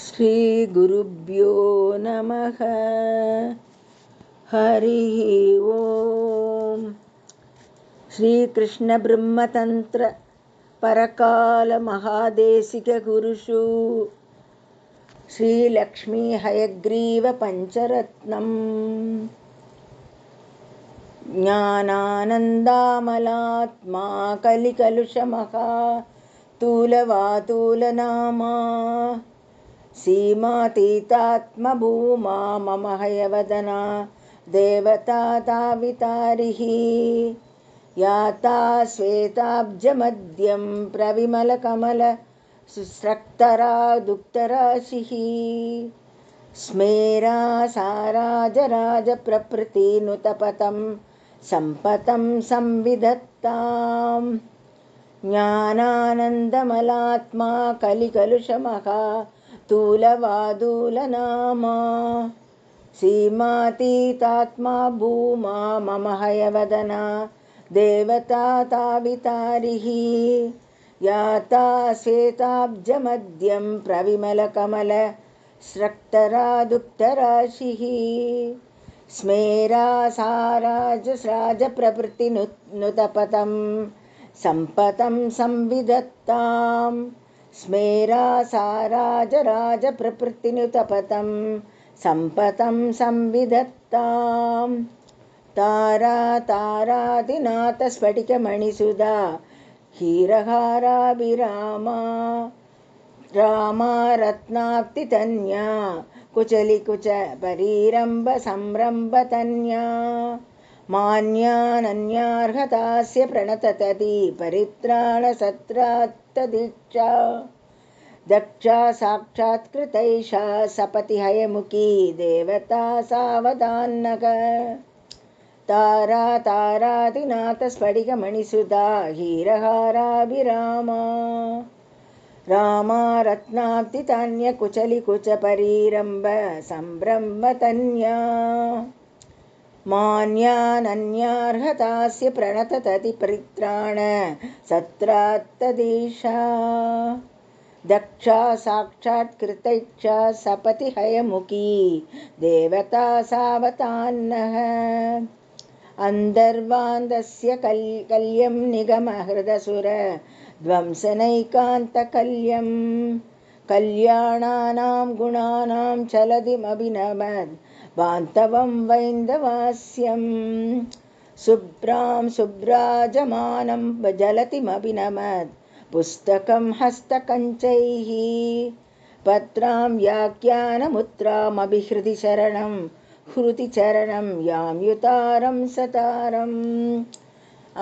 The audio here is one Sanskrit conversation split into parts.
श्रीगुरुभ्यो नमः। हरिः ओम्। श्रीकृष्णब्रह्मतन्त्र परकालमहादेशिकगुरुषु श्रीलक्ष्मी हयग्रीवपञ्चरत्नम् ज्ञानानन्दामलात्मा कलिकलुषमहातूलवातूलनामा सीमातीतात्मभूमा मम हयवदना देवता तावितारिः याता श्वेताब्जमध्यं प्रविमलकमल सुस्रक्तरा दुक्तराशिः स्मेरा साराजराजप्रभृतिनुतपतं सम्पतं संविधत्ताम् ज्ञानानन्दमलात्मा कलिकलुषमहातूलवादूलनामा सीमातीतात्मा भूमा मम हयवदना देवता तावितारिः याता श्वेताब्जमध्यं प्रविमलकमल स्रक्तरा दुक्तराशिः स्मेरा साराजप्रभृतिनुतपतं सम्पतं संविधत्ताम् स्मेरा साराजराजप्रभृतिनुतपतं सम्पतं संविधत्ताम् तारा तारादिनाथस्फटिकमणिसुधा हीरहाराभिरामा रामा रत्नाप्तितन्या कुचलिकुच परीरम्भ संरम्भतन्या मान्यानन्यार्हतास्य प्रणततति परित्राणसत्रात्तदीक्षा दक्षा साक्षात्कृतैषा सपति हयमुखी देवता सावधानक तारा तारादिनाथस्फटिकमणिसुधा हीरहाराभिरामा रामा रत्नाब्धितान्यकुचलिकुचपरीरम्भ संभ्रमतन्या मान्यानन्यार्हतास्य प्रणततति परित्राण सत्रात्तदीशा दक्षा साक्षात्कृतैक्षा सपति हयमुखी देवता सावतान्नः अन्तर्वान्दस्य कल्यं निगमहृदसुर ध्वंसनैकान्तकल्यं कल्याणानां गुणानां चलदिमभिनमद् बान्धवं वैन्दवास्यं शुभ्रां शुभ्राजमानं जलतिमभिनमद् पुस्तकं हस्तकञ्चैः पत्रां व्याख्यानमुद्रामभिहृदि शरणं हृतिचरणं याम्युतारं सतारम्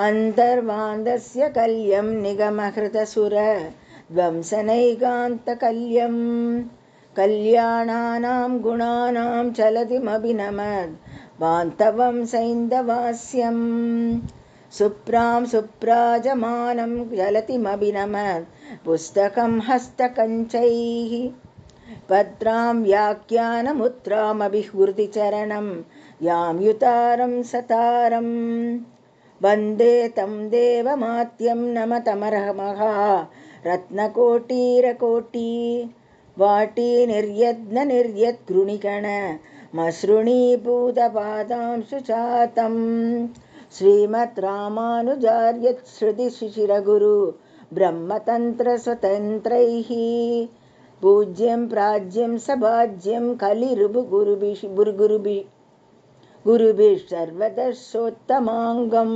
अन्तर्वान्दस्य कल्यं निगमहृतसुर ध्वंसनैकान्तकल्यं कल्याणानां गुणानां चलतिमभिनमद् बान्धवं सैन्दवास्यं शुभ्रां शुभ्राजमानं जलतिमभिनमद् पुस्तकं हस्तकञ्चैः पत्रां व्याख्यानमुद्रामभिहृति चरणं याम्युतारं सतारम् वन्दे तं देवमात्यं नमतमरमः रत्नकोटीरकोटी वाटी निर्यत्न मसृणीभूतपादांशु चातं श्रीमद् रामानुजार्यत् श्रुतिशिशिरगुरु ब्रह्मतन्त्रस्वतन्त्रैः पूज्यं प्राज्यं सभाज्यं गुरुभिः सर्वदर्शोत्तमाङ्गं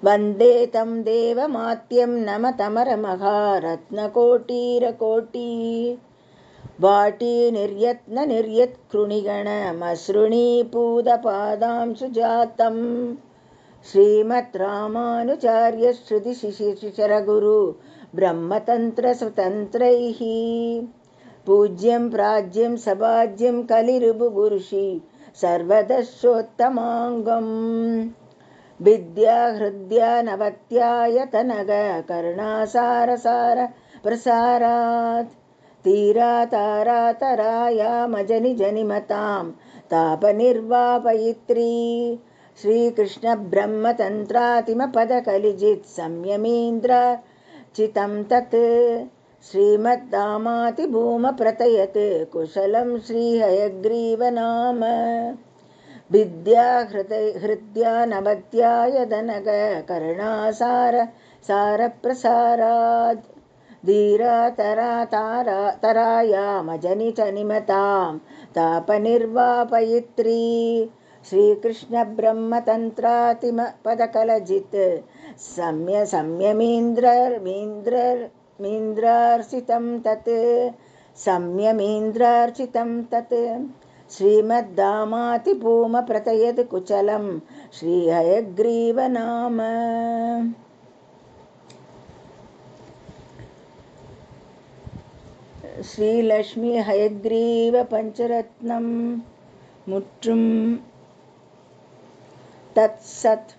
वन्दे तं देवमात्यं नमतमरमहारत्नकोटीरकोटी वाटी निर्यत्नमसृणीपूतपादांशु जातं श्रीमद् रामानुजार्य श्रुतिशिशिरगुरु ब्रह्मतन्त्रस्वतन्त्रैः पूज्यं प्राज्यं सभाज्यं कलिरुभुगुरुषि सर्वदर्शोत्तमाङ्गं विद्याहृद्या नवत्यायतनग करुणासारसार प्रसारात् तीरातारातरायामजनिजनिमतां तापनिर्वापयित्री श्रीकृष्णब्रह्मतन्त्रातिमपदकलिजित् संयमीन्द्र चितं तत् श्रीमद्दामातिभूमप्रतयत् कुशलं श्रीहयग्रीवनाम हृद्यानवद्यायदनग कर्णासार सारप्रसारात् धीरातरायामजनितनिमतां तापनिर्वापयित्री श्रीकृष्णब्रह्मतन्त्रातिमपदकलजित् सम्यमीन्द्रार्चितं तत् श्रीमद्दामातिभूमप्रतयत् कुशलं श्रीहयग्रीवनाम श्रीलक्ष्मी हयग्रीव पंचरत्नम मुற்றும் तत्सत्।